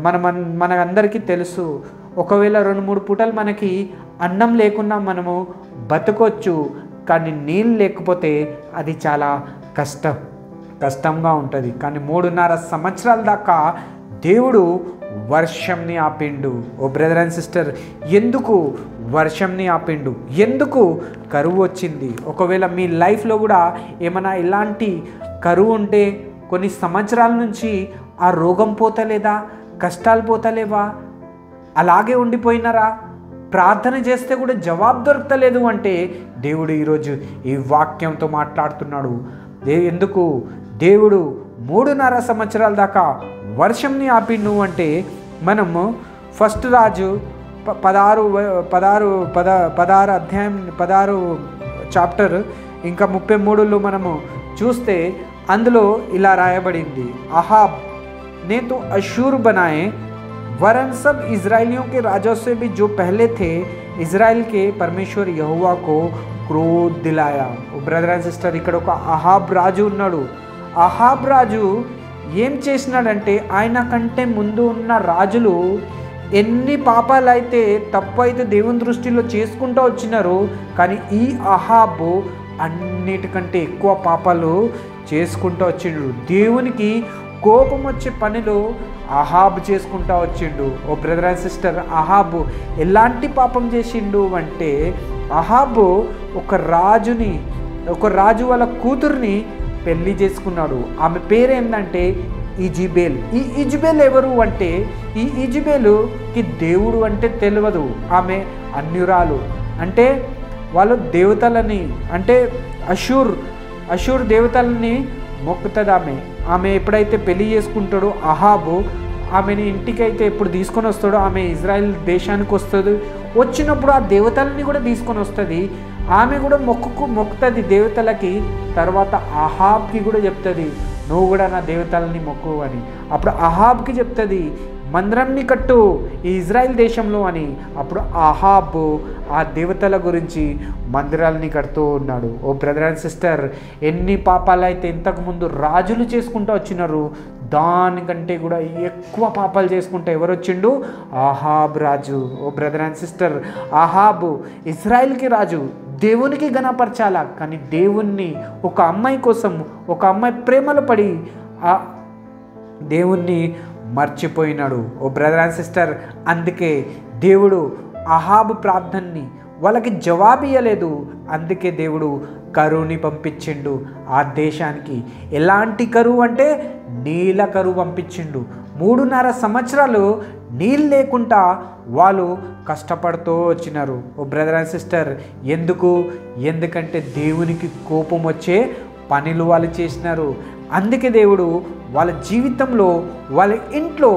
మనకందరికీ తెలుసు, ఒకవేళ 2-3 పూటలు మనకి అన్నం లేకున్నా మనము బతకొచ్చు, కానీ నీళ్ళు లేకపోతే అది చాలా కష్టంగా ఉంటుంది. కానీ 3.5 సంవత్సరాల దాకా దేవుడు వర్షంని ఆపిండు. ఓ బ్రదర్ అండ్ సిస్టర్, ఎందుకు వర్షంని ఆపిండు? ఎందుకు కరువు వచ్చింది? ఒకవేళ మీ లైఫ్లో కూడా ఏమైనా ఇలాంటి కరువు ఉంటే, కొన్ని సంవత్సరాల నుంచి ఆ రోగం పోతలేదా, కష్టాలు పోతలేవా, అలాగే ఉండిపోయినారా, ప్రార్థన చేస్తే కూడా జవాబు దొరకలేదు అంటే దేవుడు ఈరోజు ఈ వాక్యంతో మాట్లాడుతున్నాడు. ఎందుకు దేవుడు 3.5 సంవత్సరాల దాకా వర్షంని ఆపిండు అంటే, మనము ఫస్ట్ రాజు 16 అధ్యాయం 16 చాప్టర్ ఇంకా 33లో మనము చూస్తే అందులో ఇలా రాయబడింది, అహాబ్ ने तो अशूर बनाए, वरन सब इजराइलियों के राजों से भी जो पहले थे, इजराइल के परमेश्वर यहोवा को क्रोध दिलाया. బ్రదర్ అండ్ సిస్టర్, ఇక్కడ ఒక అహాబ్ రాజు ఉన్నాడు. అహాబ్ రాజు ఏం చేసినాడంటే, ఆయన కంటే ముందు ఉన్న రాజులు ఎన్ని పాపాలు అయితే తప్పు అయితే దేవుని దృష్టిలో చేసుకుంటూ వచ్చినారు, కానీ ఈ అహాబ్ అన్నిటికంటే ఎక్కువ పాపాలు చేసుకుంటూ వచ్చిండు. దేవునికి కోపం వచ్చే పనులు అహాబ్ చేసుకుంటూ వచ్చిండు. ఓ బ్రదర్ అండ్ సిస్టర్, అహాబ్ ఎలాంటి పాపం చేసిండు అంటే, అహాబ్ ఒక రాజు వాళ్ళ కూతుర్ని పెళ్లి చేసుకున్నాడు. ఆమె పేరేంటంటే ఇజిబేల్. ఈ ఇజిబేల్ ఎవరు అంటే, ఈ ఇజిబేలుకి దేవుడు అంటే తెలియదు. ఆమె అన్యురాలు, అంటే వాళ్ళు దేవతలని, అంటే అషూర్ దేవతలని మొక్కుతుంది. ఆమె ఎప్పుడైతే పెళ్లి చేసుకుంటాడో అహాబు, ఆమెని ఇంటికైతే ఎప్పుడు తీసుకొని వస్తాడో, ఆమె ఇజ్రాయెల్ దేశానికి వస్తుంది. వచ్చినప్పుడు ఆ దేవతలని కూడా తీసుకొని వస్తుంది. ఆమె కూడా మొక్కుతుంది దేవతలకి. తర్వాత అహాబ్కి కూడా చెప్తుంది, నువ్వు కూడా నా దేవతలని మొక్కు అని. అప్పుడు అహాబ్కి చెప్తుంది, మందిరాన్ని కట్టు ఈ ఇజ్రాయెల్ దేశంలో అని. అప్పుడు అహాబ్ ఆ దేవతల గురించి మందిరాలని కడుతూ ఉన్నాడు. ఓ బ్రదర్ అండ్ సిస్టర్, ఎన్ని పాపాలు అయితే ఇంతకుముందు రాజులు చేసుకుంటూ వచ్చినారు, దానికంటే కూడా ఎక్కువ పాపాలు చేసుకుంటూ ఎవరు వచ్చిండు? అహాబ్ రాజు. ఓ బ్రదర్ అండ్ సిస్టర్, అహాబ్ ఇజ్రాయెల్కి రాజు, దేవునికి ఘనపరచాల, కానీ దేవుణ్ణి ఒక అమ్మాయి కోసం, ఒక అమ్మాయి ప్రేమలో పడి ఆ దేవుణ్ణి మర్చిపోయినాడు. ఓ బ్రదర్ అండ్ సిస్టర్, అందుకే దేవుడు అహాబ్ ప్రార్థనని వాళ్ళకి జవాబు ఇవ్వలేదు. అందుకే దేవుడు కరువుని పంపించిండు ఆ దేశానికి. ఎలాంటి కరువు అంటే నీళ్ళ కరువు పంపించిండు. 3.5 సంవత్సరాలు నీళ్ళు లేకుండా వాళ్ళు కష్టపడుతూ వచ్చినారు. ఓ బ్రదర్ అండ్ సిస్టర్, ఎందుకంటే దేవునికి కోపం వచ్చే పనులు వాళ్ళు చేసినారు. అందుకే దేవుడు వాళ్ళ జీవితంలో, వాళ్ళ ఇంట్లో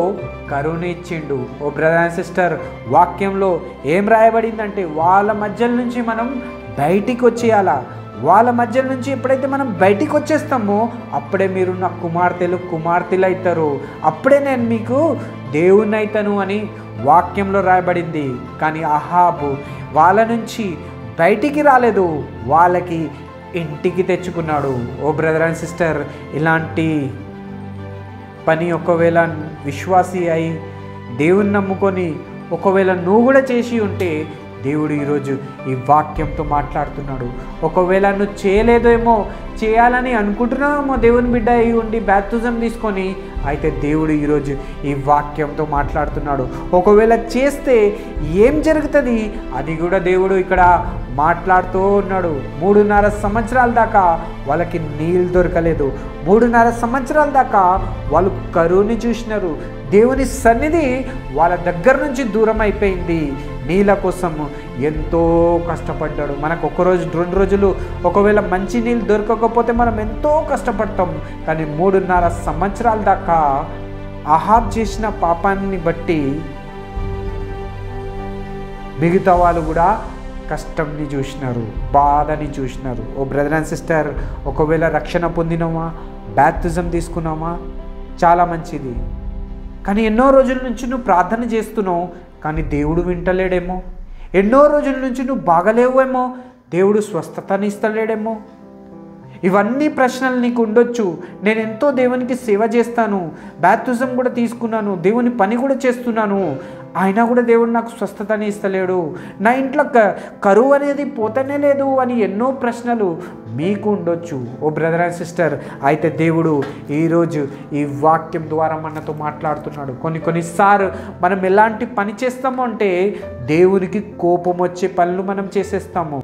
కరువుని ఇచ్చిండు. ఓ బ్రదర్ అండ్ సిస్టర్, వాక్యంలో ఏం రాయబడిందంటే, వాళ్ళ మధ్య నుంచి మనం బయటికి వచ్చేయాలా. వాళ్ళ మధ్య నుంచి ఎప్పుడైతే మనం బయటికి వచ్చేస్తామో అప్పుడే మీరు నా కుమార్తెలు అవుతారు, అప్పుడే నేను మీకు దేవుణ్ణి అవుతాను అని వాక్యంలో రాయబడింది. కానీ అహాబు వాళ్ళ నుంచి బయటికి రాలేదు, వాళ్ళకి ఇంటికి తెచ్చుకున్నాడు. ఓ బ్రదర్ అండ్ సిస్టర్, ఇలాంటి పని ఒకవేళ విశ్వాసి అయి దేవుని నమ్ముకొని ఒకవేళ నువ్వు కూడా చేసి ఉంటే, దేవుడు ఈరోజు ఈ వాక్యంతో మాట్లాడుతున్నాడు. ఒకవేళ నువ్వు చేయలేదేమో, చేయాలని అనుకుంటున్నామో దేవుని బిడ్డ అయి ఉండి బ్యాప్టిజం తీసుకొని, అయితే దేవుడు ఈరోజు ఈ వాక్యంతో మాట్లాడుతున్నాడు. ఒకవేళ చేస్తే ఏం జరుగుతుంది అది కూడా దేవుడు ఇక్కడ మాట్లాడుతూ ఉన్నాడు. 3.5 సంవత్సరాల దాకా వాళ్ళకి నీళ్ళు దొరకలేదు. 3.5 సంవత్సరాల దాకా వాళ్ళు కరువుని చూసినారు. దేవుని సన్నిధి వాళ్ళ దగ్గర నుంచి దూరం అయిపోయింది. నీళ్ళ కోసం ఎంతో కష్టపడ్డాడు. మనకు 1 రోజు 2 రోజులు ఒకవేళ మంచి నీళ్ళు దొరకకపోతే మనం ఎంతో కష్టపడతాం. కానీ 3.5 సంవత్సరాల దాకా అహాబ్ చేసిన పాపాన్ని బట్టి మిగతా వాళ్ళు కూడా కష్టంని చూసినారు, బాధని చూసినారు. ఓ బ్రదర్ అండ్ సిస్టర్, ఒకవేళ రక్షణ పొందినామా, బ్యాప్టిజం తీసుకున్నామా, చాలా మంచిది. కానీ ఎన్నో రోజుల నుంచి నువ్వు ప్రార్థన చేస్తున్నావు, కానీ దేవుడు వింటలేడేమో. ఎన్నో రోజుల నుంచి నువ్వు బాగలేవేమో, దేవుడు స్వస్థతని ఇస్తలేడేమో. ఇవన్నీ ప్రశ్నలు నీకు ఉండొచ్చు. నేను ఎంతో దేవునికి సేవ చేస్తాను, బాప్తిజం కూడా తీసుకున్నాను, దేవుని పని కూడా చేస్తున్నాను, అయినా కూడా దేవుడు నాకు స్వస్థతని ఇస్తలేడు, నా ఇంట్లో కరువు అనేది పోతనే లేదు అని ఎన్నో ప్రశ్నలు మీకు ఉండొచ్చు. ఓ బ్రదర్ అండ్ సిస్టర్, అయితే దేవుడు ఈరోజు ఈ వాక్యం ద్వారా మనతో మాట్లాడుతున్నాడు. కొన్నిసార్లు మనం ఎలాంటి పని చేస్తాము అంటే దేవునికి కోపం వచ్చే పనులు మనం చేసేస్తాము.